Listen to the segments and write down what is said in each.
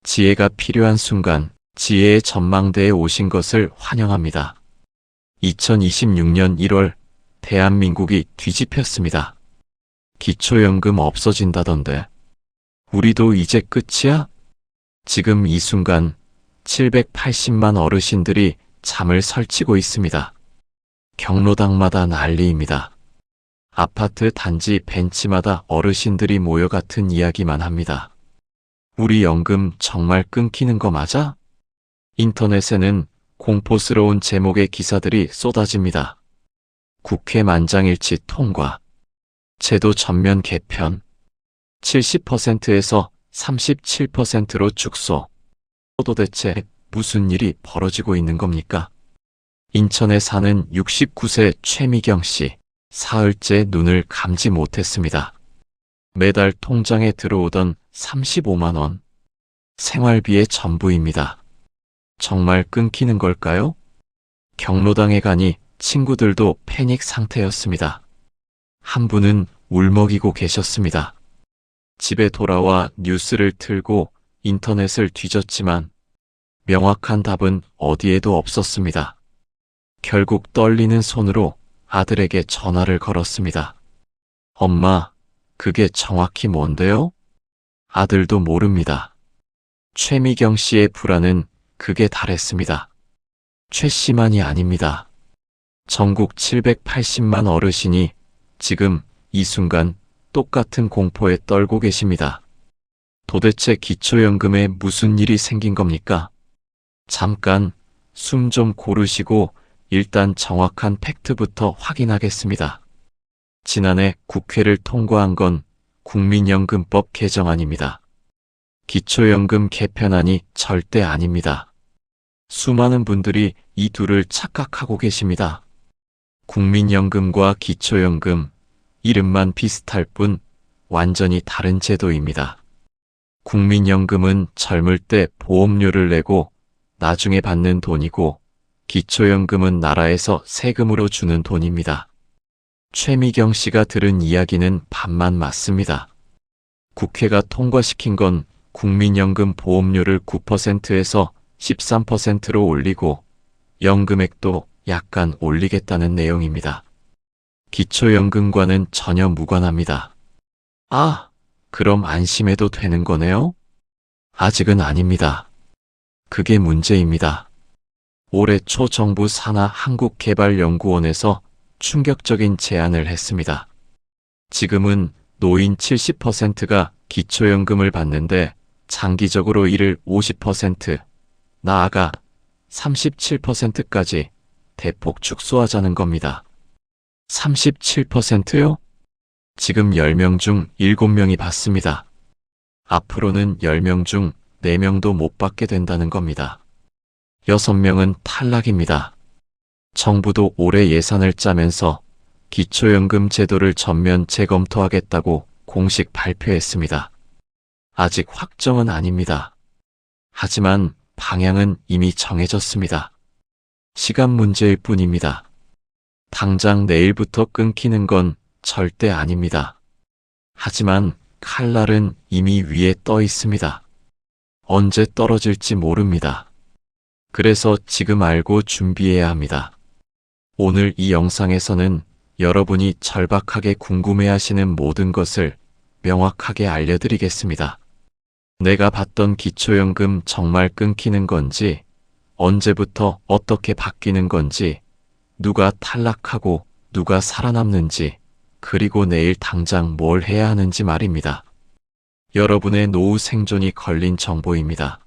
지혜가 필요한 순간 지혜의 전망대에 오신 것을 환영합니다. 2026년 1월 대한민국이 뒤집혔습니다. 기초연금 없어진다던데 우리도 이제 끝이야? 지금 이 순간 780만 어르신들이 잠을 설치고 있습니다. 경로당마다 난리입니다. 아파트 단지 벤치마다 어르신들이 모여 같은 이야기만 합니다. 우리 연금 정말 끊기는 거 맞아? 인터넷에는 공포스러운 제목의 기사들이 쏟아집니다. 국회 만장일치 통과, 제도 전면 개편, 70%에서 37%로 축소. 도대체 무슨 일이 벌어지고 있는 겁니까? 인천에 사는 69세 최미경 씨, 사흘째 눈을 감지 못했습니다. 매달 통장에 들어오던 35만 원. 생활비의 전부입니다. 정말 끊기는 걸까요? 경로당에 가니 친구들도 패닉 상태였습니다. 한 분은 울먹이고 계셨습니다. 집에 돌아와 뉴스를 틀고 인터넷을 뒤졌지만 명확한 답은 어디에도 없었습니다. 결국 떨리는 손으로 아들에게 전화를 걸었습니다. 엄마, 그게 정확히 뭔데요? 아들도 모릅니다. 최미경 씨의 불안은 극에 달했습니다. 최 씨만이 아닙니다. 전국 780만 어르신이 지금 이 순간 똑같은 공포에 떨고 계십니다. 도대체 기초연금에 무슨 일이 생긴 겁니까? 잠깐 숨 좀 고르시고 일단 정확한 팩트부터 확인하겠습니다. 지난해 국회를 통과한 건 국민연금법 개정안입니다. 기초연금 개편안이 절대 아닙니다. 수많은 분들이 이 둘을 착각하고 계십니다. 국민연금과 기초연금, 이름만 비슷할 뿐 완전히 다른 제도입니다. 국민연금은 젊을 때 보험료를 내고 나중에 받는 돈이고, 기초연금은 나라에서 세금으로 주는 돈입니다. 최미경 씨가 들은 이야기는 반만 맞습니다. 국회가 통과시킨 건 국민연금 보험료를 9%에서 13%로 올리고 연금액도 약간 올리겠다는 내용입니다. 기초연금과는 전혀 무관합니다. 아, 그럼 안심해도 되는 거네요? 아직은 아닙니다. 그게 문제입니다. 올해 초 정부 산하 한국개발연구원에서 충격적인 제안을 했습니다. 지금은 노인 70%가 기초연금을 받는데 장기적으로 이를 50%, 나아가 37%까지 대폭 축소하자는 겁니다. 37%요? 지금 10명 중 7명이 받습니다. 앞으로는 10명 중 4명도 못 받게 된다는 겁니다. 6명은 탈락입니다. 정부도 올해 예산을 짜면서 기초연금 제도를 전면 재검토하겠다고 공식 발표했습니다. 아직 확정은 아닙니다. 하지만 방향은 이미 정해졌습니다. 시간 문제일 뿐입니다. 당장 내일부터 끊기는 건 절대 아닙니다. 하지만 칼날은 이미 위에 떠 있습니다. 언제 떨어질지 모릅니다. 그래서 지금 알고 준비해야 합니다. 오늘 이 영상에서는 여러분이 절박하게 궁금해하시는 모든 것을 명확하게 알려드리겠습니다. 내가 받던 기초연금 정말 끊기는 건지, 언제부터 어떻게 바뀌는 건지, 누가 탈락하고 누가 살아남는지, 그리고 내일 당장 뭘 해야 하는지 말입니다. 여러분의 노후 생존이 걸린 정보입니다.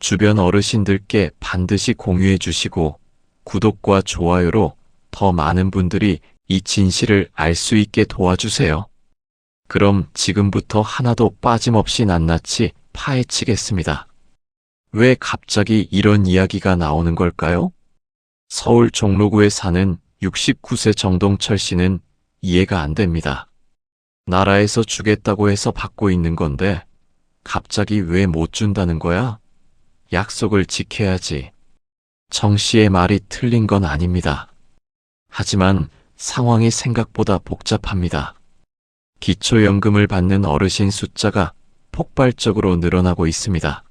주변 어르신들께 반드시 공유해 주시고 구독과 좋아요로 더 많은 분들이 이 진실을 알 수 있게 도와주세요. 그럼 지금부터 하나도 빠짐없이 낱낱이 파헤치겠습니다. 왜 갑자기 이런 이야기가 나오는 걸까요? 서울 종로구에 사는 69세 정동철 씨는 이해가 안 됩니다. 나라에서 주겠다고 해서 받고 있는 건데 갑자기 왜 못 준다는 거야? 약속을 지켜야지. 정 씨의 말이 틀린 건 아닙니다. 하지만 상황이 생각보다 복잡합니다. 기초연금을 받는 어르신 숫자가 폭발적으로 늘어나고 있습니다.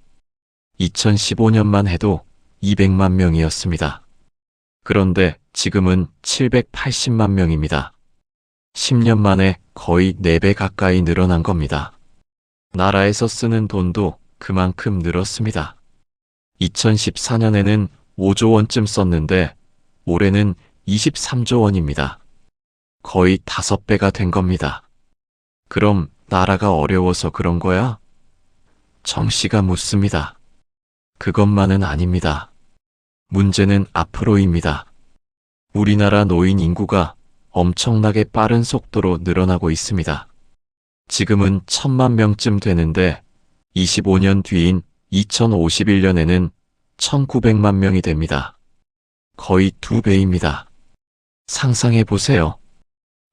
2015년만 해도 200만 명이었습니다. 그런데 지금은 780만 명입니다. 10년 만에 거의 4배 가까이 늘어난 겁니다. 나라에서 쓰는 돈도 그만큼 늘었습니다. 2014년에는 5조 원쯤 썼는데 올해는 23조 원입니다. 거의 5배가 된 겁니다. 그럼 나라가 어려워서 그런 거야? 정씨가 묻습니다. 그것만은 아닙니다. 문제는 앞으로입니다. 우리나라 노인 인구가 엄청나게 빠른 속도로 늘어나고 있습니다. 지금은 1000만 명쯤 되는데 25년 뒤인 2051년에는 1900만 명이 됩니다. 거의 2배입니다. 상상해 보세요.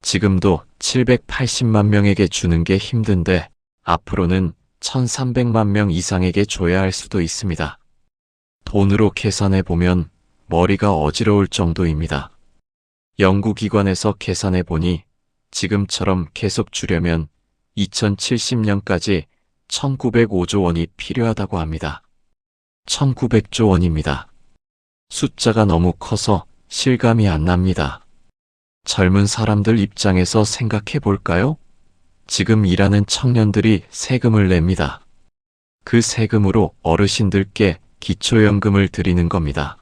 지금도 780만 명에게 주는 게 힘든데 앞으로는 1300만 명 이상에게 줘야 할 수도 있습니다. 돈으로 계산해 보면 머리가 어지러울 정도입니다. 연구기관에서 계산해 보니 지금처럼 계속 주려면 2070년까지 1905조 원이 필요하다고 합니다. 1900조 원입니다. 숫자가 너무 커서 실감이 안 납니다. 젊은 사람들 입장에서 생각해 볼까요? 지금 일하는 청년들이 세금을 냅니다. 그 세금으로 어르신들께 기초연금을 드리는 겁니다.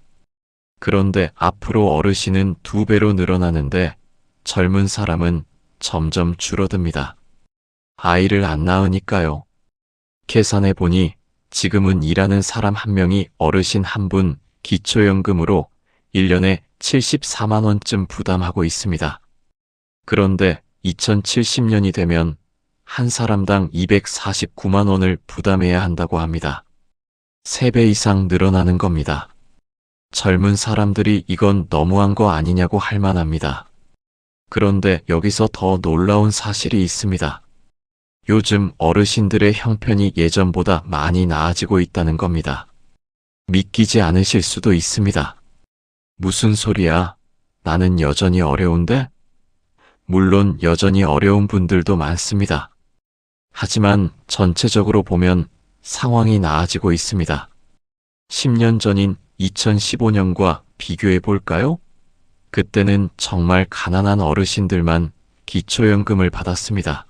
그런데 앞으로 어르신은 2배로 늘어나는데 젊은 사람은 점점 줄어듭니다. 아이를 안 낳으니까요. 계산해 보니 지금은 일하는 사람 한 명이 어르신 한 분 기초연금으로 1년에 74만 원쯤 부담하고 있습니다. 그런데 2070년이 되면 한 사람당 249만 원을 부담해야 한다고 합니다. 3배 이상 늘어나는 겁니다. 젊은 사람들이 이건 너무한 거 아니냐고 할 만합니다. 그런데 여기서 더 놀라운 사실이 있습니다. 요즘 어르신들의 형편이 예전보다 많이 나아지고 있다는 겁니다. 믿기지 않으실 수도 있습니다. 무슨 소리야? 나는 여전히 어려운데? 물론 여전히 어려운 분들도 많습니다. 하지만 전체적으로 보면 상황이 나아지고 있습니다. 10년 전인 2015년과 비교해 볼까요? 그때는 정말 가난한 어르신들만 기초연금을 받았습니다.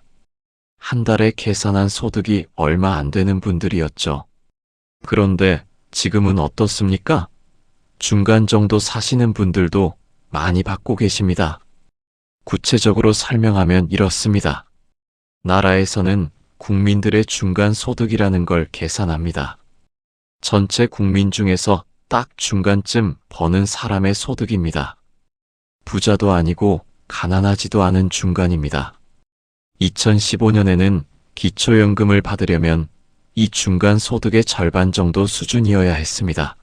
한 달에 계산한 소득이 얼마 안 되는 분들이었죠. 그런데 지금은 어떻습니까? 중간 정도 사시는 분들도 많이 받고 계십니다. 구체적으로 설명하면 이렇습니다. 나라에서는 국민들의 중간 소득이라는 걸 계산합니다. 전체 국민 중에서 딱 중간쯤 버는 사람의 소득입니다. 부자도 아니고 가난하지도 않은 중간입니다. 2015년에는 기초연금을 받으려면 이 중간 소득의 절반 정도 수준이어야 했습니다.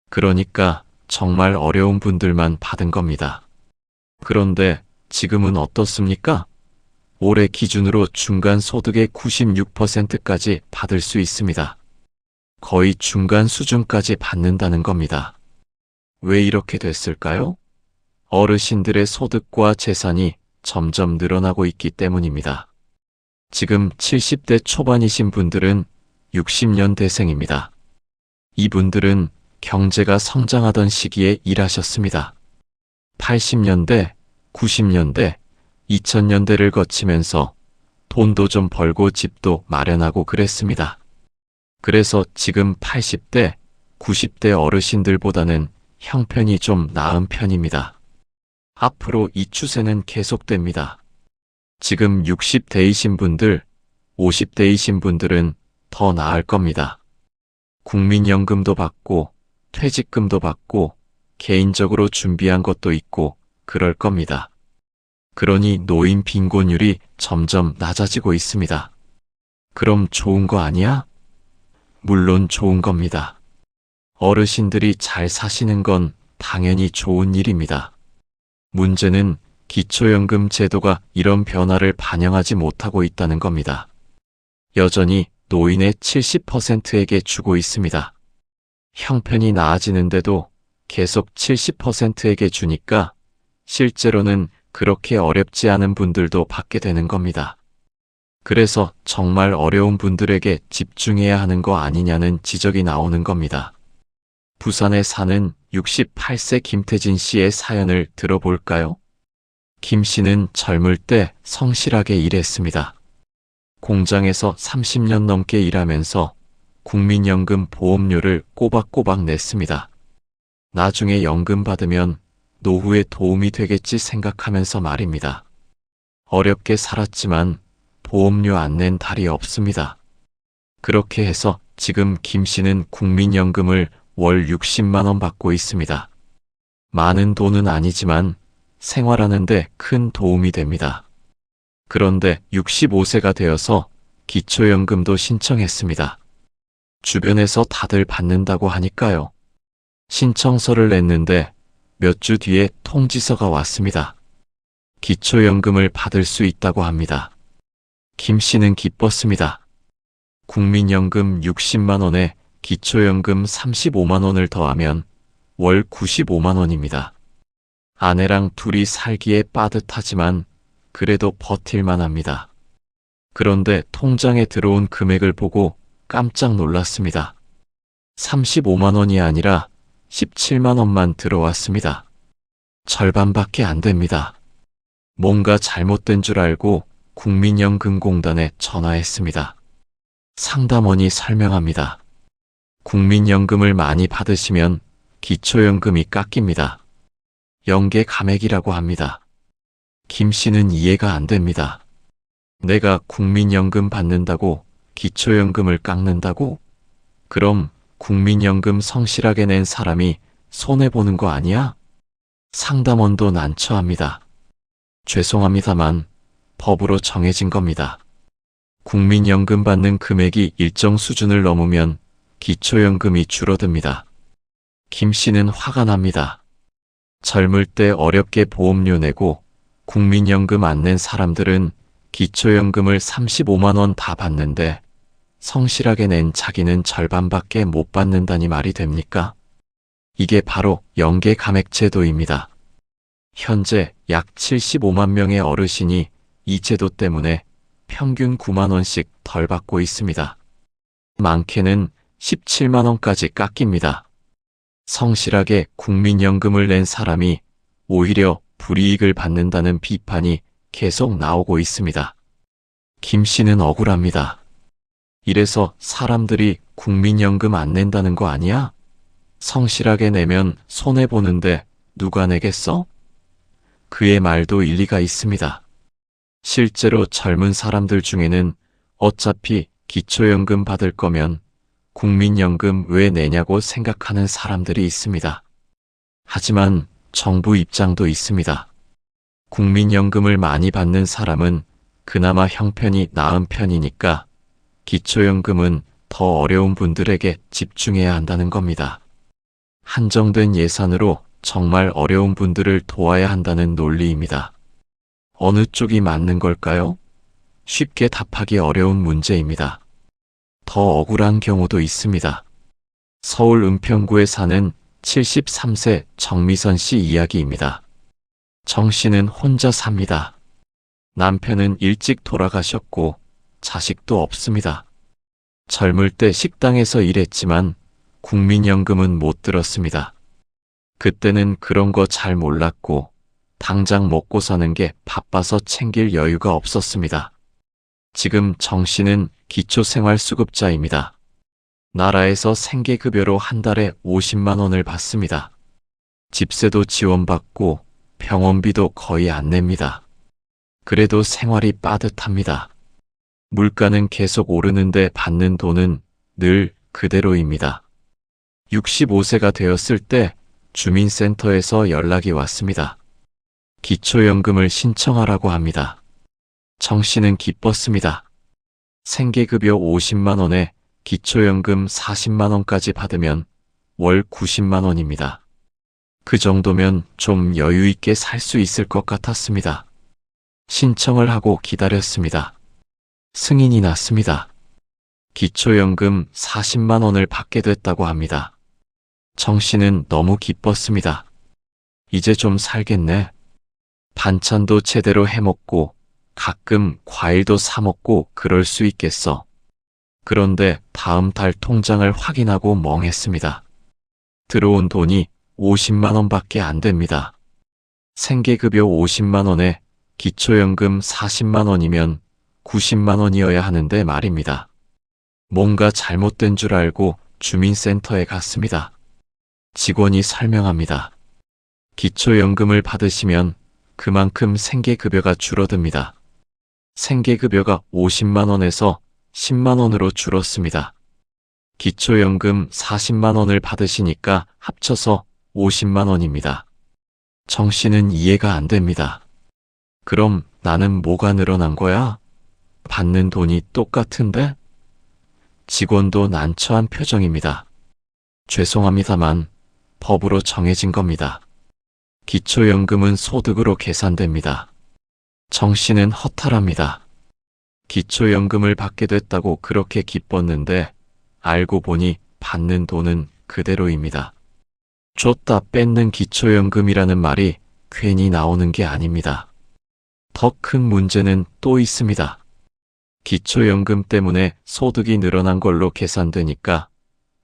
그러니까 정말 어려운 분들만 받은 겁니다. 그런데 지금은 어떻습니까? 올해 기준으로 중간 소득의 96%까지 받을 수 있습니다. 거의 중간 수준까지 받는다는 겁니다. 왜 이렇게 됐을까요? 어르신들의 소득과 재산이 점점 늘어나고 있기 때문입니다. 지금 70대 초반이신 분들은 60년대생입니다. 이분들은 경제가 성장하던 시기에 일하셨습니다. 80년대, 90년대, 2000년대를 거치면서 돈도 좀 벌고 집도 마련하고 그랬습니다. 그래서 지금 80대, 90대 어르신들보다는 형편이 좀 나은 편입니다. 앞으로 이 추세는 계속됩니다. 지금 60대이신 분들, 50대이신 분들은 더 나을 겁니다. 국민연금도 받고, 퇴직금도 받고, 개인적으로 준비한 것도 있고, 그럴 겁니다. 그러니 노인 빈곤율이 점점 낮아지고 있습니다. 그럼 좋은 거 아니야? 물론 좋은 겁니다. 어르신들이 잘 사시는 건 당연히 좋은 일입니다. 문제는 기초연금 제도가 이런 변화를 반영하지 못하고 있다는 겁니다. 여전히 노인의 70%에게 주고 있습니다. 형편이 나아지는데도 계속 70%에게 주니까 실제로는 그렇게 어렵지 않은 분들도 받게 되는 겁니다. 그래서 정말 어려운 분들에게 집중해야 하는 거 아니냐는 지적이 나오는 겁니다. 부산에 사는 68세 김태진 씨의 사연을 들어볼까요? 김 씨는 젊을 때 성실하게 일했습니다. 공장에서 30년 넘게 일하면서 국민연금 보험료를 꼬박꼬박 냈습니다. 나중에 연금 받으면 노후에 도움이 되겠지 생각하면서 말입니다. 어렵게 살았지만 보험료 안 낸 달이 없습니다. 그렇게 해서 지금 김 씨는 국민연금을 월 60만 원 받고 있습니다. 많은 돈은 아니지만 생활하는데 큰 도움이 됩니다. 그런데 65세가 되어서 기초연금도 신청했습니다. 주변에서 다들 받는다고 하니까요. 신청서를 냈는데 몇 주 뒤에 통지서가 왔습니다. 기초연금을 받을 수 있다고 합니다. 김 씨는 기뻤습니다. 국민연금 60만 원에 기초연금 35만 원을 더하면 월 95만 원입니다. 아내랑 둘이 살기에 빠듯하지만 그래도 버틸만 합니다. 그런데 통장에 들어온 금액을 보고 깜짝 놀랐습니다. 35만 원이 아니라 17만 원만 들어왔습니다. 절반밖에 안 됩니다. 뭔가 잘못된 줄 알고 국민연금공단에 전화했습니다. 상담원이 설명합니다. 국민연금을 많이 받으시면 기초연금이 깎입니다. 연계 감액이라고 합니다. 김 씨는 이해가 안 됩니다. 내가 국민연금 받는다고 기초연금을 깎는다고? 그럼 국민연금 성실하게 낸 사람이 손해보는 거 아니야? 상담원도 난처합니다. 죄송합니다만 법으로 정해진 겁니다. 국민연금 받는 금액이 일정 수준을 넘으면 기초연금이 줄어듭니다. 김 씨는 화가 납니다. 젊을 때 어렵게 보험료 내고 국민연금 안 낸 사람들은 기초연금을 35만 원 다 받는데 성실하게 낸 자기는 절반밖에 못 받는다니 말이 됩니까? 이게 바로 연계 감액제도입니다. 현재 약 75만 명의 어르신이 이 제도 때문에 평균 9만 원씩 덜 받고 있습니다. 많게는 17만 원까지 깎입니다. 성실하게 국민연금을 낸 사람이 오히려 불이익을 받는다는 비판이 계속 나오고 있습니다. 김 씨는 억울합니다. 이래서 사람들이 국민연금 안 낸다는 거 아니야? 성실하게 내면 손해보는데 누가 내겠어? 그의 말도 일리가 있습니다. 실제로 젊은 사람들 중에는 어차피 기초연금 받을 거면 국민연금 왜 내냐고 생각하는 사람들이 있습니다. 하지만 정부 입장도 있습니다. 국민연금을 많이 받는 사람은 그나마 형편이 나은 편이니까 기초연금은 더 어려운 분들에게 집중해야 한다는 겁니다. 한정된 예산으로 정말 어려운 분들을 도와야 한다는 논리입니다. 어느 쪽이 맞는 걸까요? 쉽게 답하기 어려운 문제입니다. 더 억울한 경우도 있습니다. 서울 은평구에 사는 73세 정미선 씨 이야기입니다. 정 씨는 혼자 삽니다. 남편은 일찍 돌아가셨고 자식도 없습니다. 젊을 때 식당에서 일했지만 국민연금은 못 들었습니다. 그때는 그런 거 잘 몰랐고 당장 먹고 사는 게 바빠서 챙길 여유가 없었습니다. 지금 정 씨는 기초생활수급자입니다. 나라에서 생계급여로 한 달에 50만 원을 받습니다. 집세도 지원받고 병원비도 거의 안 냅니다. 그래도 생활이 빠듯합니다. 물가는 계속 오르는데 받는 돈은 늘 그대로입니다. 65세가 되었을 때 주민센터에서 연락이 왔습니다. 기초연금을 신청하라고 합니다. 정 씨는 기뻤습니다. 생계급여 50만 원에 기초연금 40만 원까지 받으면 월 90만 원입니다. 그 정도면 좀 여유 있게 살 수 있을 것 같았습니다. 신청을 하고 기다렸습니다. 승인이 났습니다. 기초연금 40만 원을 받게 됐다고 합니다. 정 씨는 너무 기뻤습니다. 이제 좀 살겠네. 반찬도 제대로 해먹고 가끔 과일도 사 먹고 그럴 수 있겠어. 그런데 다음 달 통장을 확인하고 멍했습니다. 들어온 돈이 50만 원밖에 안 됩니다. 생계급여 50만 원에 기초연금 40만 원이면 90만 원이어야 하는데 말입니다. 뭔가 잘못된 줄 알고 주민센터에 갔습니다. 직원이 설명합니다. 기초연금을 받으시면 그만큼 생계급여가 줄어듭니다. 생계급여가 50만 원에서 10만 원으로 줄었습니다. 기초연금 40만 원을 받으시니까 합쳐서 50만 원입니다. 정 씨는 이해가 안 됩니다. 그럼 나는 뭐가 늘어난 거야? 받는 돈이 똑같은데? 직원도 난처한 표정입니다. 죄송합니다만 법으로 정해진 겁니다. 기초연금은 소득으로 계산됩니다. 정 씨는 허탈합니다. 기초연금을 받게 됐다고 그렇게 기뻤는데 알고 보니 받는 돈은 그대로입니다. 줬다 뺏는 기초연금이라는 말이 괜히 나오는 게 아닙니다. 더 큰 문제는 또 있습니다. 기초연금 때문에 소득이 늘어난 걸로 계산되니까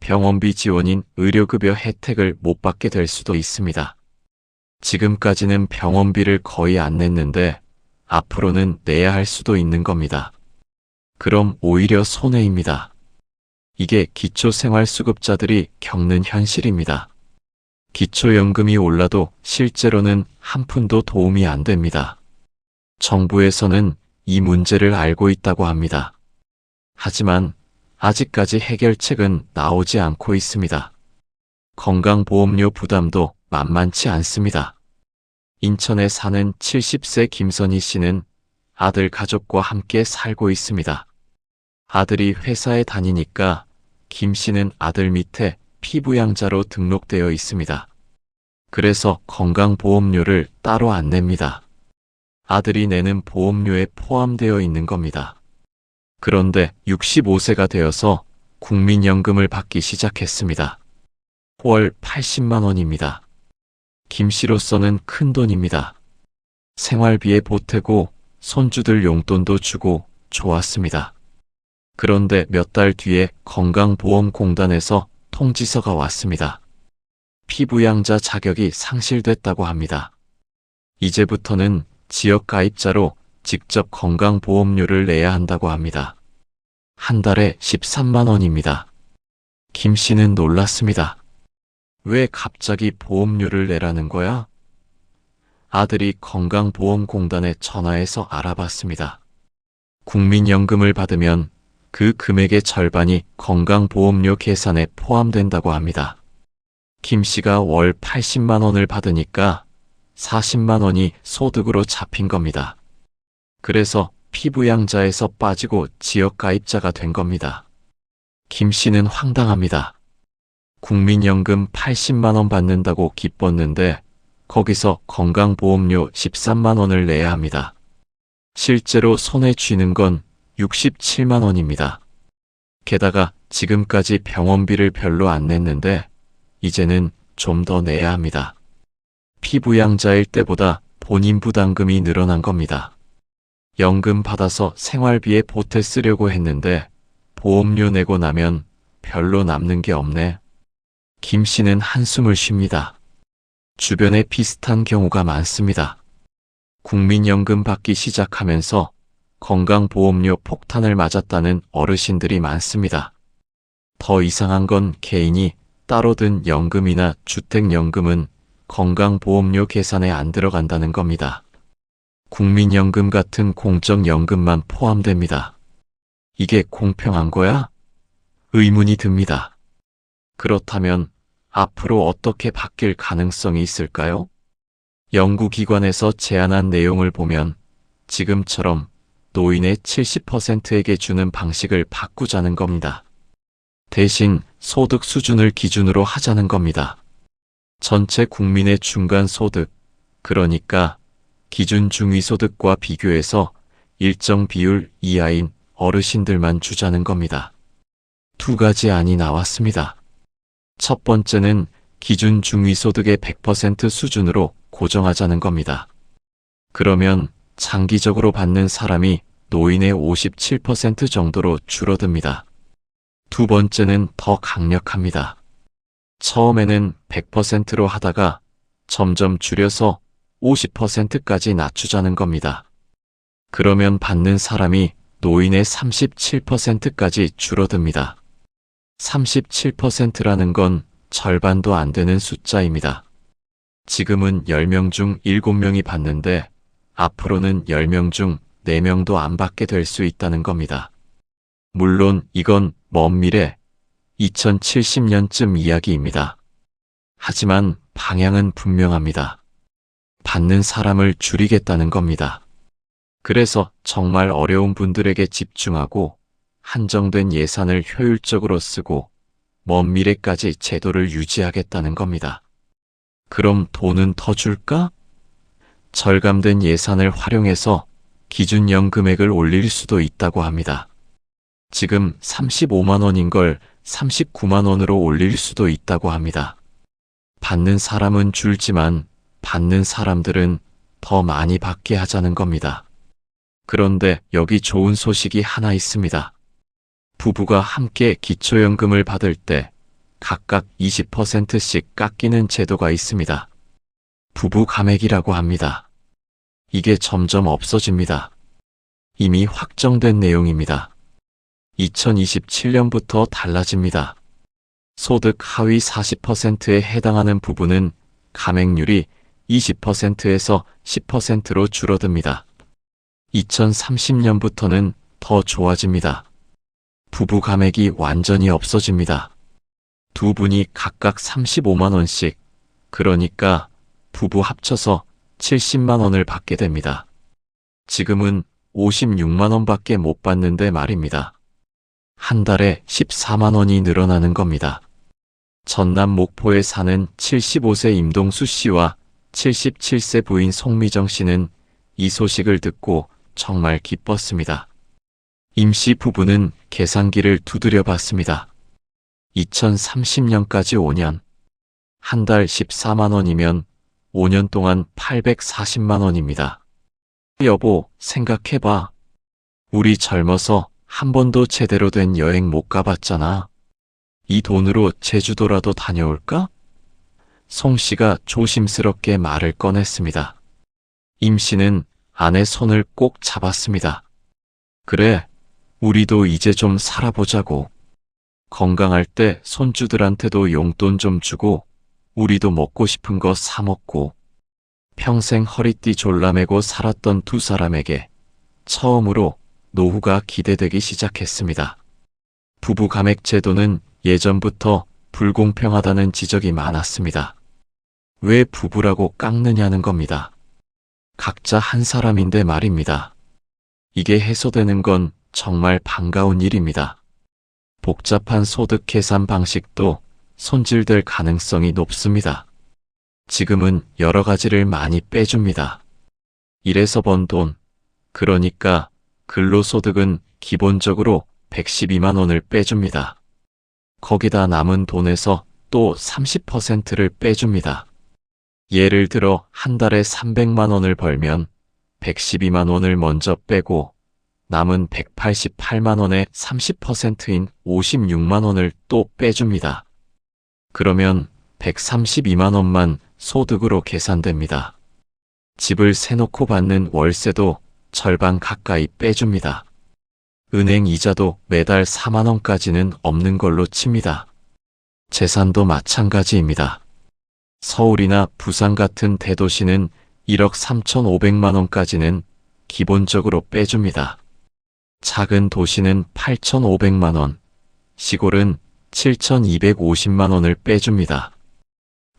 병원비 지원인 의료급여 혜택을 못 받게 될 수도 있습니다. 지금까지는 병원비를 거의 안 냈는데 앞으로는 내야 할 수도 있는 겁니다. 그럼 오히려 손해입니다. 이게 기초생활수급자들이 겪는 현실입니다. 기초연금이 올라도 실제로는 한 푼도 도움이 안 됩니다. 정부에서는 이 문제를 알고 있다고 합니다. 하지만 아직까지 해결책은 나오지 않고 있습니다. 건강보험료 부담도 만만치 않습니다. 인천에 사는 70세 김선희 씨는 아들 가족과 함께 살고 있습니다. 아들이 회사에 다니니까 김 씨는 아들 밑에 피부양자로 등록되어 있습니다. 그래서 건강보험료를 따로 안 냅니다. 아들이 내는 보험료에 포함되어 있는 겁니다. 그런데 65세가 되어서 국민연금을 받기 시작했습니다. 월 80만 원입니다. 김 씨로서는 큰 돈입니다. 생활비에 보태고 손주들 용돈도 주고 좋았습니다. 그런데 몇 달 뒤에 건강보험공단에서 통지서가 왔습니다. 피부양자 자격이 상실됐다고 합니다. 이제부터는 지역가입자로 직접 건강보험료를 내야 한다고 합니다. 한 달에 13만 원입니다. 김 씨는 놀랐습니다. 왜 갑자기 보험료를 내라는 거야? 아들이 건강보험공단에 전화해서 알아봤습니다. 국민연금을 받으면 그 금액의 절반이 건강보험료 계산에 포함된다고 합니다. 김 씨가 월 80만 원을 받으니까 40만 원이 소득으로 잡힌 겁니다. 그래서 피부양자에서 빠지고 지역가입자가 된 겁니다. 김 씨는 황당합니다. 국민연금 80만 원 받는다고 기뻤는데 거기서 건강보험료 13만 원을 내야 합니다. 실제로 손에 쥐는 건 67만 원입니다. 게다가 지금까지 병원비를 별로 안 냈는데 이제는 좀 더 내야 합니다. 피부양자일 때보다 본인 부담금이 늘어난 겁니다. 연금 받아서 생활비에 보태 쓰려고 했는데 보험료 내고 나면 별로 남는 게 없네. 김 씨는 한숨을 쉽니다. 주변에 비슷한 경우가 많습니다. 국민연금 받기 시작하면서 건강보험료 폭탄을 맞았다는 어르신들이 많습니다. 더 이상한 건 개인이 따로 든 연금이나 주택연금은 건강보험료 계산에 안 들어간다는 겁니다. 국민연금 같은 공적연금만 포함됩니다. 이게 공평한 거야? 의문이 듭니다. 그렇다면 앞으로 어떻게 바뀔 가능성이 있을까요? 연구기관에서 제안한 내용을 보면 지금처럼 노인의 70%에게 주는 방식을 바꾸자는 겁니다. 대신 소득 수준을 기준으로 하자는 겁니다. 전체 국민의 중간소득, 그러니까 기준 중위소득과 비교해서 일정 비율 이하인 어르신들만 주자는 겁니다. 두 가지 안이 나왔습니다. 첫 번째는 기준 중위소득의 100% 수준으로 고정하자는 겁니다. 그러면 장기적으로 받는 사람이 노인의 57% 정도로 줄어듭니다. 두 번째는 더 강력합니다. 처음에는 100%로 하다가 점점 줄여서 50%까지 낮추자는 겁니다. 그러면 받는 사람이 노인의 37%까지 줄어듭니다. 37%라는 건 절반도 안 되는 숫자입니다. 지금은 10명 중 7명이 받는데 앞으로는 10명 중 4명도 안 받게 될 수 있다는 겁니다. 물론 이건 먼 미래 2070년쯤 이야기입니다. 하지만 방향은 분명합니다. 받는 사람을 줄이겠다는 겁니다. 그래서 정말 어려운 분들에게 집중하고 한정된 예산을 효율적으로 쓰고 먼 미래까지 제도를 유지하겠다는 겁니다. 그럼 돈은 더 줄까? 절감된 예산을 활용해서 기준연 금액을 올릴 수도 있다고 합니다. 지금 35만 원인 걸 39만 원으로 올릴 수도 있다고 합니다. 받는 사람은 줄지만 받는 사람들은 더 많이 받게 하자는 겁니다. 그런데 여기 좋은 소식이 하나 있습니다. 부부가 함께 기초연금을 받을 때 각각 20%씩 깎이는 제도가 있습니다. 부부 감액이라고 합니다. 이게 점점 없어집니다. 이미 확정된 내용입니다. 2027년부터 달라집니다. 소득 하위 40%에 해당하는 부부는 감액률이 20%에서 10%로 줄어듭니다. 2030년부터는 더 좋아집니다. 부부 감액이 완전히 없어집니다. 두 분이 각각 35만 원씩, 그러니까 부부 합쳐서 70만 원을 받게 됩니다. 지금은 56만 원밖에 못 받는데 말입니다. 한 달에 14만 원이 늘어나는 겁니다. 전남 목포에 사는 75세 임동수 씨와 77세 부인 송미정 씨는 이 소식을 듣고 정말 기뻤습니다. 임씨 부부는 계산기를 두드려 봤습니다. 2030년까지 5년, 한 달 14만 원이면 5년 동안 840만 원입니다. 여보, 생각해봐. 우리 젊어서 한 번도 제대로 된 여행 못 가봤잖아. 이 돈으로 제주도라도 다녀올까? 송 씨가 조심스럽게 말을 꺼냈습니다. 임 씨는 아내 손을 꼭 잡았습니다. 그래, 우리도 이제 좀 살아보자고. 건강할 때 손주들한테도 용돈 좀 주고 우리도 먹고 싶은 거 사 먹고. 평생 허리띠 졸라매고 살았던 두 사람에게 처음으로 노후가 기대되기 시작했습니다. 부부 감액 제도는 예전부터 불공평하다는 지적이 많았습니다. 왜 부부라고 깎느냐는 겁니다. 각자 한 사람인데 말입니다. 이게 해소되는 건 정말 반가운 일입니다. 복잡한 소득 계산 방식도 손질될 가능성이 높습니다. 지금은 여러 가지를 많이 빼줍니다. 일해서 번 돈, 그러니까 근로소득은 기본적으로 112만 원을 빼줍니다. 거기다 남은 돈에서 또 30%를 빼줍니다. 예를 들어 한 달에 300만 원을 벌면 112만 원을 먼저 빼고 남은 188만 원의 30%인 56만 원을 또 빼줍니다. 그러면 132만 원만 소득으로 계산됩니다. 집을 세놓고 받는 월세도 절반 가까이 빼줍니다. 은행 이자도 매달 4만 원까지는 없는 걸로 칩니다. 재산도 마찬가지입니다. 서울이나 부산 같은 대도시는 1억 3,500만 원까지는 기본적으로 빼줍니다. 작은 도시는 8,500만 원, 시골은 7,250만 원을 빼줍니다.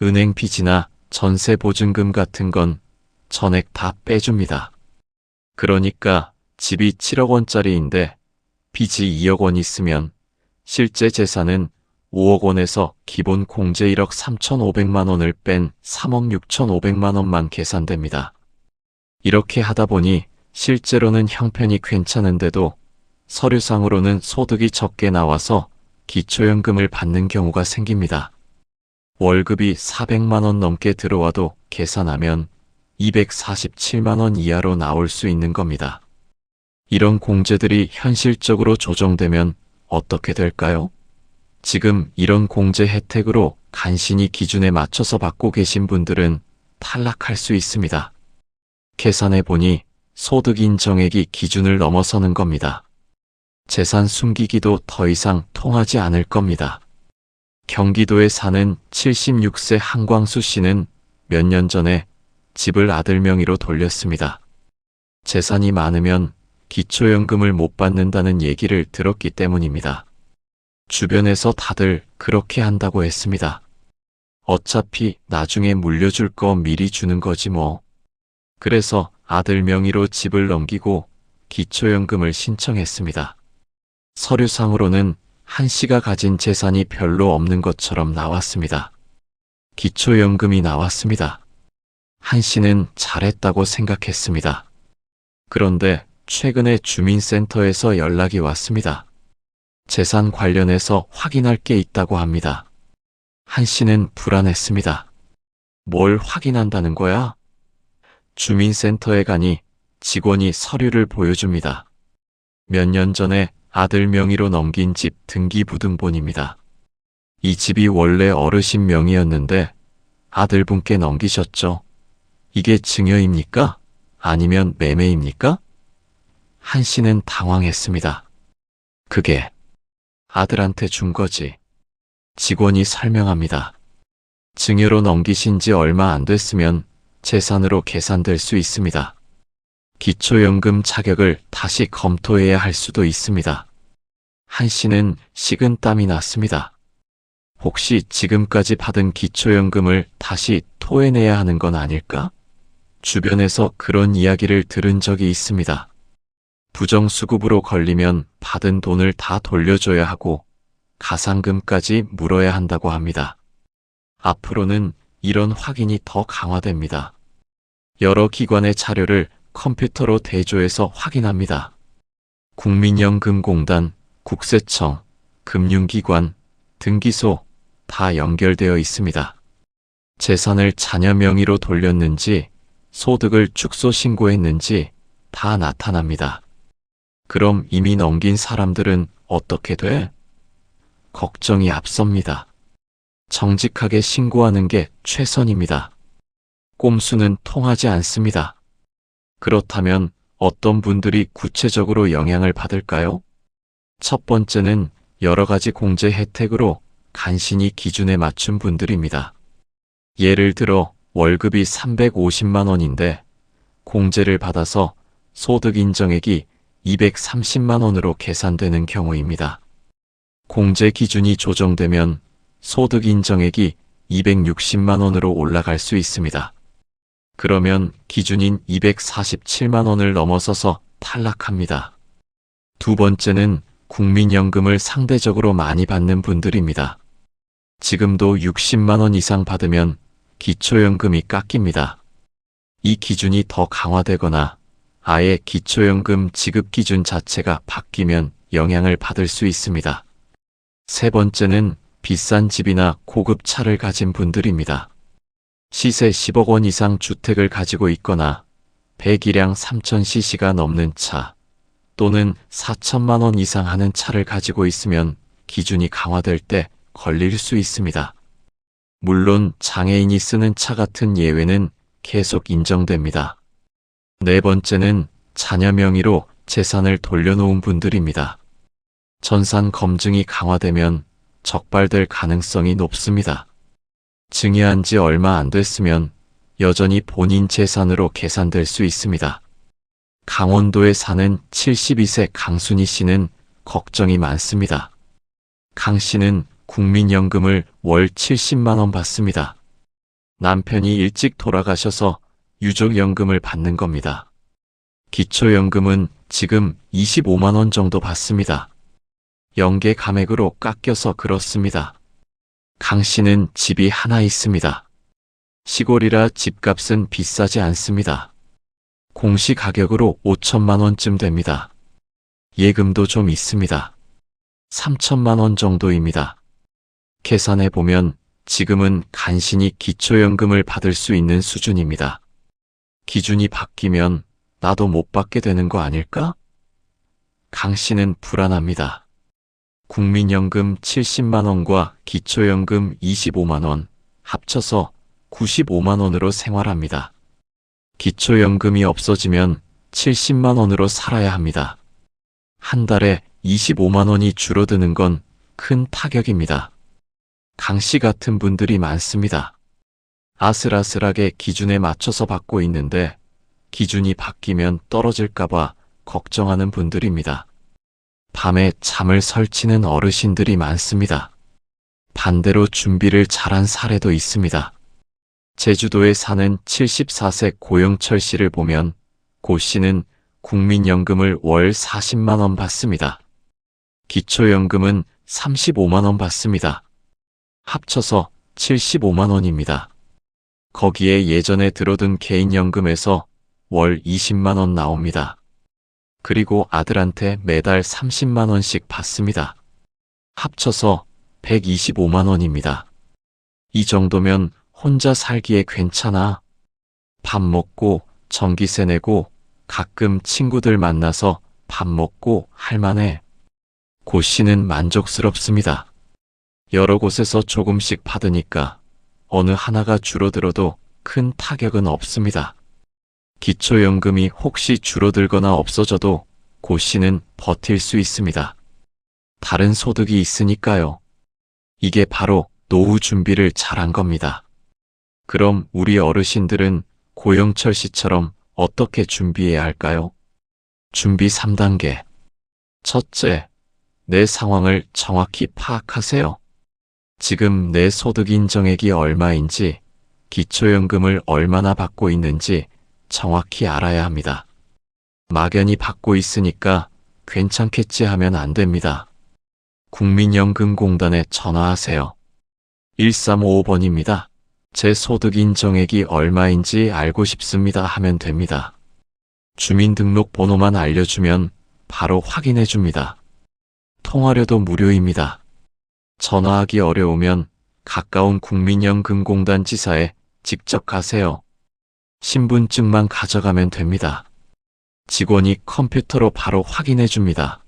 은행 빚이나 전세 보증금 같은 건 전액 다 빼줍니다. 그러니까 집이 7억 원짜리인데 빚이 2억 원 있으면 실제 재산은 5억 원에서 기본 공제 1억 3,500만 원을 뺀 3억 6,500만 원만 계산됩니다. 이렇게 하다 보니 실제로는 형편이 괜찮은데도 서류상으로는 소득이 적게 나와서 기초연금을 받는 경우가 생깁니다. 월급이 400만 원 넘게 들어와도 계산하면 247만 원 이하로 나올 수 있는 겁니다. 이런 공제들이 현실적으로 조정되면 어떻게 될까요? 지금 이런 공제 혜택으로 간신히 기준에 맞춰서 받고 계신 분들은 탈락할 수 있습니다. 계산해 보니 소득 인정액이 기준을 넘어서는 겁니다. 재산 숨기기도 더 이상 통하지 않을 겁니다. 경기도에 사는 76세 한광수 씨는 몇 년 전에 집을 아들 명의로 돌렸습니다. 재산이 많으면 기초연금을 못 받는다는 얘기를 들었기 때문입니다. 주변에서 다들 그렇게 한다고 했습니다. 어차피 나중에 물려줄 거 미리 주는 거지 뭐. 그래서 아들 명의로 집을 넘기고 기초연금을 신청했습니다. 서류상으로는 한 씨가 가진 재산이 별로 없는 것처럼 나왔습니다. 기초연금이 나왔습니다. 한 씨는 잘했다고 생각했습니다. 그런데 최근에 주민센터에서 연락이 왔습니다. 재산 관련해서 확인할 게 있다고 합니다. 한 씨는 불안했습니다. 뭘 확인한다는 거야? 주민센터에 가니 직원이 서류를 보여줍니다. 몇 년 전에 아들 명의로 넘긴 집 등기부등본입니다. 이 집이 원래 어르신 명의였는데 아들분께 넘기셨죠? 이게 증여입니까? 아니면 매매입니까? 한 씨는 당황했습니다. 그게 아들한테 준 거지. 직원이 설명합니다. 증여로 넘기신 지 얼마 안 됐으면 재산으로 계산될 수 있습니다. 기초연금 자격을 다시 검토해야 할 수도 있습니다. 한 씨는 식은땀이 났습니다. 혹시 지금까지 받은 기초연금을 다시 토해내야 하는 건 아닐까? 주변에서 그런 이야기를 들은 적이 있습니다. 부정수급으로 걸리면 받은 돈을 다 돌려줘야 하고 가상금까지 물어야 한다고 합니다. 앞으로는 이런 확인이 더 강화됩니다. 여러 기관의 자료를 컴퓨터로 대조해서 확인합니다. 국민연금공단, 국세청, 금융기관, 등기소 다 연결되어 있습니다. 재산을 자녀 명의로 돌렸는지 소득을 축소 신고했는지 다 나타납니다. 그럼 이미 넘긴 사람들은 어떻게 돼? 걱정이 앞섭니다. 정직하게 신고하는 게 최선입니다. 꼼수는 통하지 않습니다. 그렇다면 어떤 분들이 구체적으로 영향을 받을까요? 첫 번째는 여러 가지 공제 혜택으로 간신히 기준에 맞춘 분들입니다. 예를 들어 월급이 350만 원인데 공제를 받아서 소득 인정액이 230만 원으로 계산되는 경우입니다. 공제 기준이 조정되면 소득 인정액이 260만 원으로 올라갈 수 있습니다. 그러면 기준인 247만 원을 넘어서서 탈락합니다. 두 번째는 국민연금을 상대적으로 많이 받는 분들입니다. 지금도 60만 원 이상 받으면 기초연금이 깎입니다. 이 기준이 더 강화되거나 아예 기초연금 지급 기준 자체가 바뀌면 영향을 받을 수 있습니다. 세 번째는 비싼 집이나 고급 차를 가진 분들입니다. 시세 10억 원 이상 주택을 가지고 있거나 배기량 3000cc가 넘는 차 또는 4천만 원 이상 하는 차를 가지고 있으면 기준이 강화될 때 걸릴 수 있습니다. 물론 장애인이 쓰는 차 같은 예외는 계속 인정됩니다. 네 번째는 자녀 명의로 재산을 돌려놓은 분들입니다. 전산 검증이 강화되면 적발될 가능성이 높습니다. 증여한 지 얼마 안 됐으면 여전히 본인 재산으로 계산될 수 있습니다. 강원도에 사는 72세 강순희 씨는 걱정이 많습니다. 강 씨는 국민연금을 월 70만 원 받습니다. 남편이 일찍 돌아가셔서 유족연금을 받는 겁니다. 기초연금은 지금 25만 원 정도 받습니다. 연계 감액으로 깎여서 그렇습니다. 강 씨는 집이 하나 있습니다. 시골이라 집값은 비싸지 않습니다. 공시가격으로 5천만 원쯤 됩니다. 예금도 좀 있습니다. 3천만 원 정도입니다. 계산해 보면 지금은 간신히 기초연금을 받을 수 있는 수준입니다. 기준이 바뀌면 나도 못 받게 되는 거 아닐까? 강 씨는 불안합니다. 국민연금 70만 원과 기초연금 25만 원, 합쳐서 95만 원으로 생활합니다. 기초연금이 없어지면 70만 원으로 살아야 합니다. 한 달에 25만 원이 줄어드는 건 큰 타격입니다. 강 씨 같은 분들이 많습니다. 아슬아슬하게 기준에 맞춰서 받고 있는데 기준이 바뀌면 떨어질까봐 걱정하는 분들입니다. 밤에 잠을 설치는 어르신들이 많습니다. 반대로 준비를 잘한 사례도 있습니다. 제주도에 사는 74세 고영철 씨를 보면 고 씨는 국민연금을 월 40만 원 받습니다. 기초연금은 35만 원 받습니다. 합쳐서 75만 원입니다. 거기에 예전에 들어둔 개인연금에서 월 20만 원 나옵니다. 그리고 아들한테 매달 30만 원씩 받습니다. 합쳐서 125만 원입니다. 이 정도면 혼자 살기에 괜찮아. 밥 먹고 전기세 내고 가끔 친구들 만나서 밥 먹고 할만해. 고 씨는 만족스럽습니다. 여러 곳에서 조금씩 받으니까 어느 하나가 줄어들어도 큰 타격은 없습니다. 기초연금이 혹시 줄어들거나 없어져도 고 씨는 버틸 수 있습니다. 다른 소득이 있으니까요. 이게 바로 노후 준비를 잘한 겁니다. 그럼 우리 어르신들은 고영철 씨처럼 어떻게 준비해야 할까요? 준비 3단계. 첫째, 내 상황을 정확히 파악하세요. 지금 내 소득 인정액이 얼마인지, 기초연금을 얼마나 받고 있는지 정확히 알아야 합니다. 막연히 받고 있으니까 괜찮겠지 하면 안 됩니다. 국민연금공단에 전화하세요. 1355번입니다. 제 소득 인정액이 얼마인지 알고 싶습니다 하면 됩니다. 주민등록번호만 알려주면 바로 확인해 줍니다. 통화료도 무료입니다. 전화하기 어려우면 가까운 국민연금공단 지사에 직접 가세요. 신분증만 가져가면 됩니다. 직원이 컴퓨터로 바로 확인해 줍니다.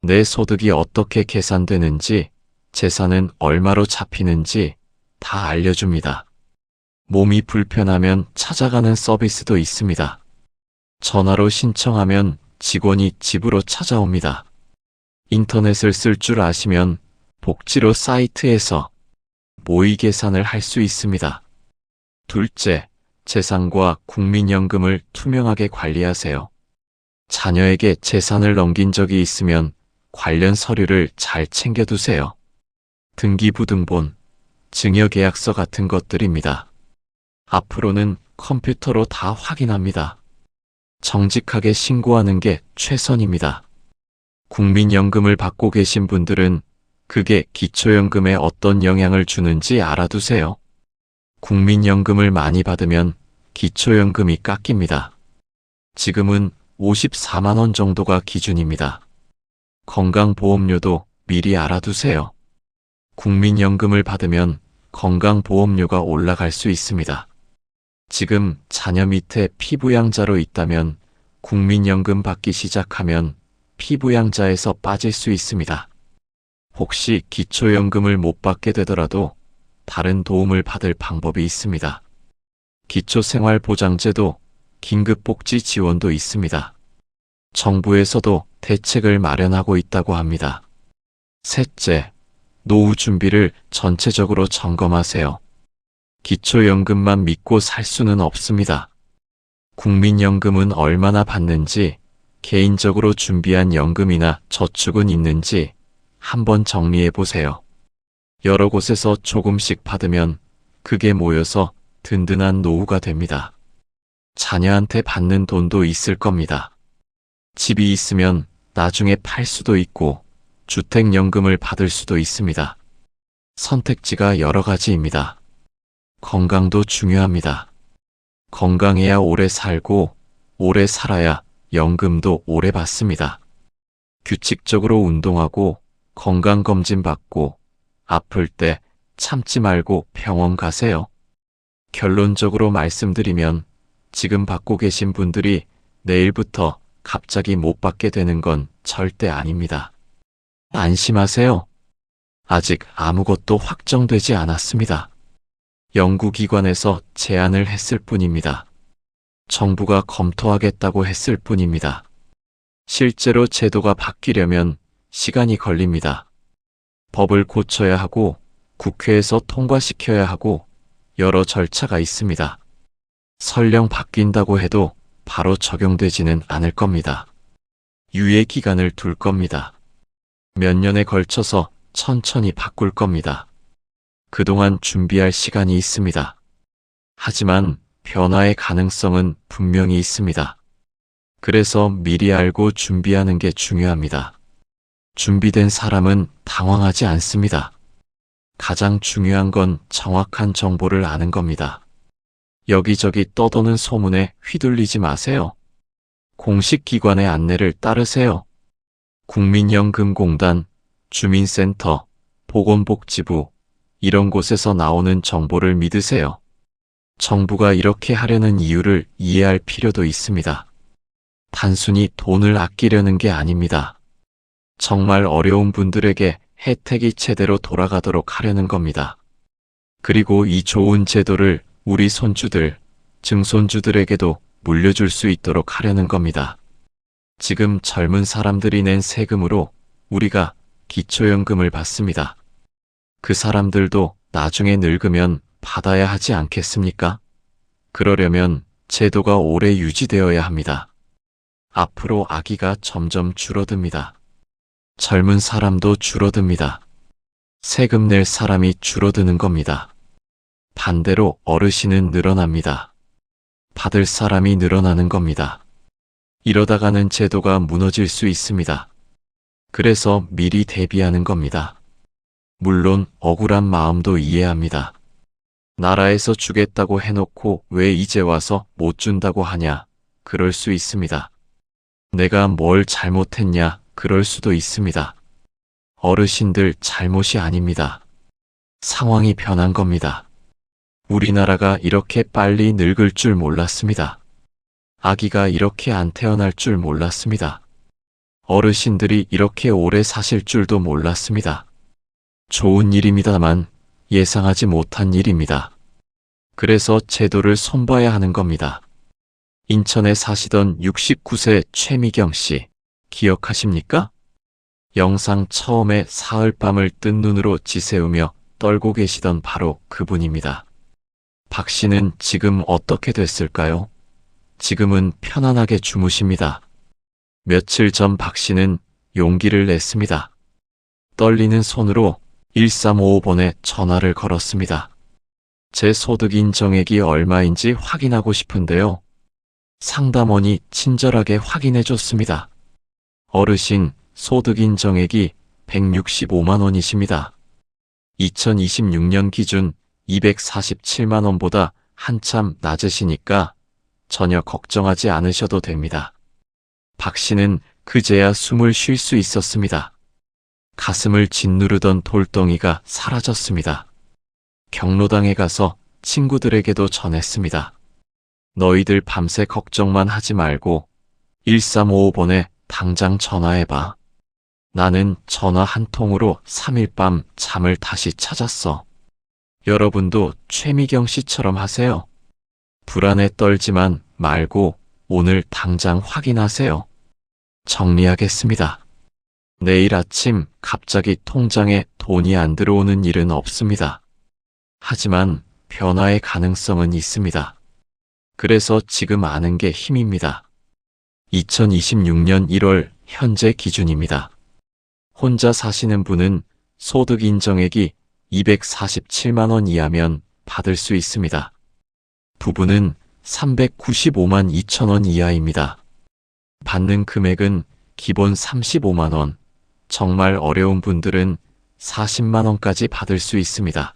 내 소득이 어떻게 계산되는지, 재산은 얼마로 잡히는지 다 알려줍니다. 몸이 불편하면 찾아가는 서비스도 있습니다. 전화로 신청하면 직원이 집으로 찾아옵니다. 인터넷을 쓸 줄 아시면 복지로 사이트에서 모의 계산을 할 수 있습니다. 둘째, 재산과 국민연금을 투명하게 관리하세요. 자녀에게 재산을 넘긴 적이 있으면 관련 서류를 잘 챙겨두세요. 등기부등본, 증여계약서 같은 것들입니다. 앞으로는 컴퓨터로 다 확인합니다. 정직하게 신고하는 게 최선입니다. 국민연금을 받고 계신 분들은 그게 기초연금에 어떤 영향을 주는지 알아두세요. 국민연금을 많이 받으면 기초연금이 깎입니다. 지금은 54만 원 정도가 기준입니다. 건강보험료도 미리 알아두세요. 국민연금을 받으면 건강보험료가 올라갈 수 있습니다. 지금 자녀 밑에 피부양자로 있다면 국민연금 받기 시작하면 피부양자에서 빠질 수 있습니다. 혹시 기초연금을 못 받게 되더라도 다른 도움을 받을 방법이 있습니다. 기초생활보장제도, 긴급복지 지원도 있습니다. 정부에서도 대책을 마련하고 있다고 합니다. 셋째, 노후 준비를 전체적으로 점검하세요. 기초연금만 믿고 살 수는 없습니다. 국민연금은 얼마나 받는지, 개인적으로 준비한 연금이나 저축은 있는지 한번 정리해 보세요. 여러 곳에서 조금씩 받으면 그게 모여서 든든한 노후가 됩니다. 자녀한테 받는 돈도 있을 겁니다. 집이 있으면 나중에 팔 수도 있고 주택연금을 받을 수도 있습니다. 선택지가 여러 가지입니다. 건강도 중요합니다. 건강해야 오래 살고 오래 살아야 연금도 오래 받습니다. 규칙적으로 운동하고 건강검진 받고 아플 때 참지 말고 병원 가세요. 결론적으로 말씀드리면 지금 받고 계신 분들이 내일부터 갑자기 못 받게 되는 건 절대 아닙니다. 안심하세요. 아직 아무것도 확정되지 않았습니다. 연구기관에서 제안을 했을 뿐입니다. 정부가 검토하겠다고 했을 뿐입니다. 실제로 제도가 바뀌려면 시간이 걸립니다. 법을 고쳐야 하고 국회에서 통과시켜야 하고 여러 절차가 있습니다. 설령 바뀐다고 해도 바로 적용되지는 않을 겁니다. 유예 기간을 둘 겁니다. 몇 년에 걸쳐서 천천히 바꿀 겁니다. 그동안 준비할 시간이 있습니다. 하지만 변화의 가능성은 분명히 있습니다. 그래서 미리 알고 준비하는 게 중요합니다. 준비된 사람은 당황하지 않습니다. 가장 중요한 건 정확한 정보를 아는 겁니다. 여기저기 떠도는 소문에 휘둘리지 마세요. 공식 기관의 안내를 따르세요. 국민연금공단, 주민센터, 보건복지부, 이런 곳에서 나오는 정보를 믿으세요. 정부가 이렇게 하려는 이유를 이해할 필요도 있습니다. 단순히 돈을 아끼려는 게 아닙니다. 정말 어려운 분들에게 혜택이 제대로 돌아가도록 하려는 겁니다. 그리고 이 좋은 제도를 우리 손주들, 증손주들에게도 물려줄 수 있도록 하려는 겁니다. 지금 젊은 사람들이 낸 세금으로 우리가 기초연금을 받습니다. 그 사람들도 나중에 늙으면 받아야 하지 않겠습니까? 그러려면 제도가 오래 유지되어야 합니다. 앞으로 아기가 점점 줄어듭니다. 젊은 사람도 줄어듭니다. 세금 낼 사람이 줄어드는 겁니다. 반대로 어르신은 늘어납니다. 받을 사람이 늘어나는 겁니다. 이러다가는 제도가 무너질 수 있습니다. 그래서 미리 대비하는 겁니다. 물론 억울한 마음도 이해합니다. 나라에서 주겠다고 해놓고 왜 이제 와서 못 준다고 하냐, 그럴 수 있습니다. 내가 뭘 잘못했냐, 그럴 수도 있습니다. 어르신들 잘못이 아닙니다. 상황이 변한 겁니다. 우리나라가 이렇게 빨리 늙을 줄 몰랐습니다. 아기가 이렇게 안 태어날 줄 몰랐습니다. 어르신들이 이렇게 오래 사실 줄도 몰랐습니다. 좋은 일입니다만 예상하지 못한 일입니다. 그래서 제도를 손봐야 하는 겁니다. 인천에 사시던 69세 최미경 씨, 기억하십니까? 영상 처음에 사흘밤을 뜬 눈으로 지새우며 떨고 계시던 바로 그분입니다. 박 씨는 지금 어떻게 됐을까요? 지금은 편안하게 주무십니다. 며칠 전 박 씨는 용기를 냈습니다. 떨리는 손으로 1355번에 전화를 걸었습니다. 제 소득 인정액이 얼마인지 확인하고 싶은데요. 상담원이 친절하게 확인해 줬습니다. 어르신 소득 인정액이 165만 원이십니다. 2026년 기준 247만 원보다 한참 낮으시니까 전혀 걱정하지 않으셔도 됩니다. 박 씨는 그제야 숨을 쉴 수 있었습니다. 가슴을 짓누르던 돌덩이가 사라졌습니다. 경로당에 가서 친구들에게도 전했습니다. 너희들 밤새 걱정만 하지 말고 1355번에 당장 전화해봐. 나는 전화 한 통으로 3일 밤 잠을 다시 찾았어. 여러분도 최미경 씨처럼 하세요. 불안에 떨지만 말고 오늘 당장 확인하세요. 정리하겠습니다. 내일 아침 갑자기 통장에 돈이 안 들어오는 일은 없습니다. 하지만 변화의 가능성은 있습니다. 그래서 지금 아는 게 힘입니다. 2026년 1월 현재 기준입니다. 혼자 사시는 분은 소득 인정액이 247만 원 이하면 받을 수 있습니다. 부부는 395만 2천 원 이하입니다. 받는 금액은 기본 35만 원, 정말 어려운 분들은 40만 원까지 받을 수 있습니다.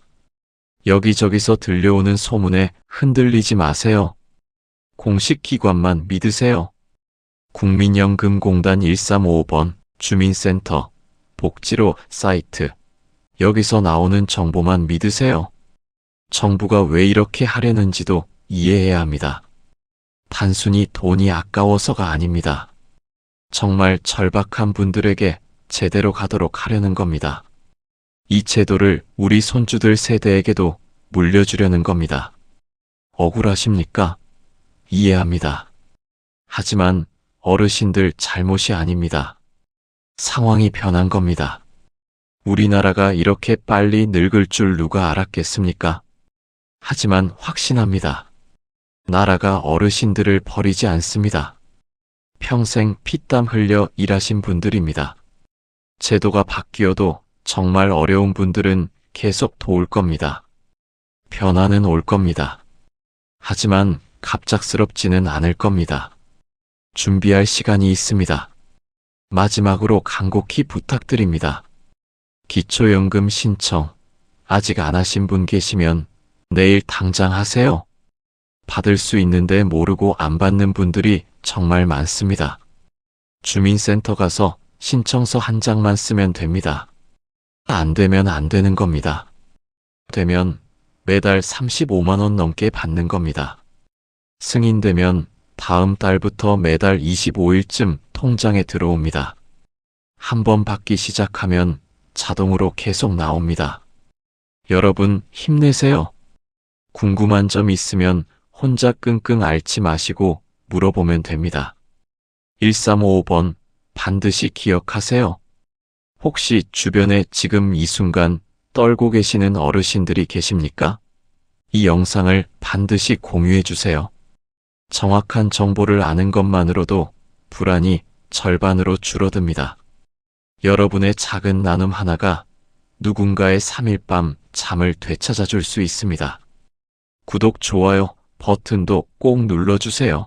여기저기서 들려오는 소문에 흔들리지 마세요. 공식 기관만 믿으세요. 국민연금공단 1355번, 주민센터, 복지로 사이트, 여기서 나오는 정보만 믿으세요. 정부가 왜 이렇게 하려는지도 이해해야 합니다. 단순히 돈이 아까워서가 아닙니다. 정말 절박한 분들에게 제대로 가도록 하려는 겁니다. 이 제도를 우리 손주들 세대에게도 물려주려는 겁니다. 억울하십니까? 이해합니다. 하지만 어르신들 잘못이 아닙니다. 상황이 변한 겁니다. 우리나라가 이렇게 빨리 늙을 줄 누가 알았겠습니까? 하지만 확신합니다. 나라가 어르신들을 버리지 않습니다. 평생 피땀 흘려 일하신 분들입니다. 제도가 바뀌어도 정말 어려운 분들은 계속 도울 겁니다. 변화는 올 겁니다. 하지만 갑작스럽지는 않을 겁니다. 준비할 시간이 있습니다. 마지막으로 간곡히 부탁드립니다. 기초연금 신청 아직 안 하신 분 계시면 내일 당장 하세요. 받을 수 있는데 모르고 안 받는 분들이 정말 많습니다. 주민센터 가서 신청서 한 장만 쓰면 됩니다. 안 되면 안 되는 겁니다. 되면 매달 35만 원 넘게 받는 겁니다. 승인되면 다음 달부터 매달 25일쯤 통장에 들어옵니다. 한번 받기 시작하면 자동으로 계속 나옵니다. 여러분 힘내세요. 궁금한 점 있으면 혼자 끙끙 앓지 마시고 물어보면 됩니다. 1355번 반드시 기억하세요. 혹시 주변에 지금 이 순간 떨고 계시는 어르신들이 계십니까? 이 영상을 반드시 공유해 주세요. 정확한 정보를 아는 것만으로도 불안이 절반으로 줄어듭니다. 여러분의 작은 나눔 하나가 누군가의 3일 밤 잠을 되찾아 줄 수 있습니다. 구독, 좋아요 버튼도 꼭 눌러주세요.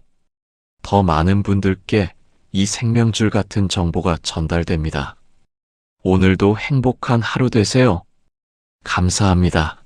더 많은 분들께 이 생명줄 같은 정보가 전달됩니다. 오늘도 행복한 하루 되세요. 감사합니다.